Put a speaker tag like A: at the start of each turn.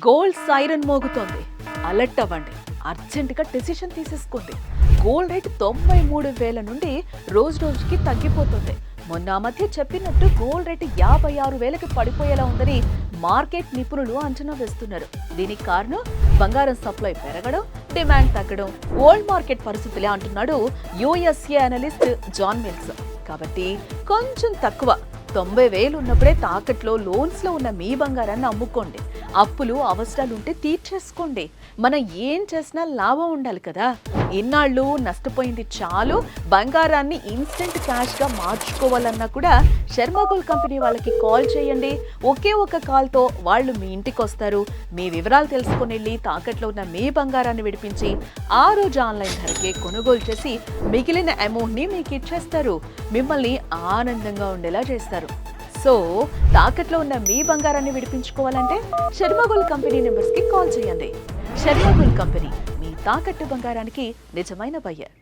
A: Gold siren మోగుతోంది. Alert అవ్వండి. అర్జెంటుగా decision తీసేసుకోండి. గోల్డ్ రేట్ 93,000 నుండి రోజు రోజుకి తగ్గిపోతుంది. మొన్న మధ్య చెప్పినట్టు గోల్డ్ రేటు 56,000కి పడిపోయేలా ఉందని మార్కెట్ నిపుణులు అంచనా వేస్తున్నారు. దీనికి కారణం బంగారం సప్లై పెరగడం, డిమాండ్ తగ్గడం, వరల్డ్ మార్కెట్ పరిస్థితులే అంటున్నాడు యుఎస్ఏ అనలిస్ట్ జాన్ మిల్స్. కాబట్టి కొంచెం తక్కువ 90,000 ఉన్నప్పుడే తాకట్లో లోన్స్ లో ఉన్న మీ బంగారాన్ని అమ్ముకోండి. అప్పులు అవసరాలుంటే తీర్చేసుకోండి. మనం ఏం చేసినా లాభం ఉండాలి కదా. ఇన్నాళ్ళు నష్టపోయింది చాలు. బంగారాన్ని ఇన్స్టెంట్ క్యాష్ గా మార్చుకోవాలన్నా కూడా శర్మ గోల్డ్ కంపెనీ వాళ్ళకి కాల్ చేయండి. ఒకే ఒక కాల్ తో వాళ్ళు మీ ఇంటికి వస్తారు. మీ వివరాలు తెలుసుకుని వెళ్ళి తాకట్లో ఉన్న మీ బంగారాన్ని విడిపించి ఆ రోజు ఆన్లైన్ ధరకే కొనుగోలు చేసి మిగిలిన అమౌంట్ ని మీకు ఇచ్చేస్తారు. మిమ్మల్ని ఆనందంగా ఉండేలా చేస్తారు. సో తాకట్లో ఉన్న మీ బంగారాన్ని విడిపించుకోవాలంటే శర్మ గోల్డ్ కంపెనీ నెంబర్స్ కి కాల్ చేయండి. శర్మ గోల్డ్ కంపెనీ, మీ తాకట్టు బంగారానికి నిజమైన బయ్యర్.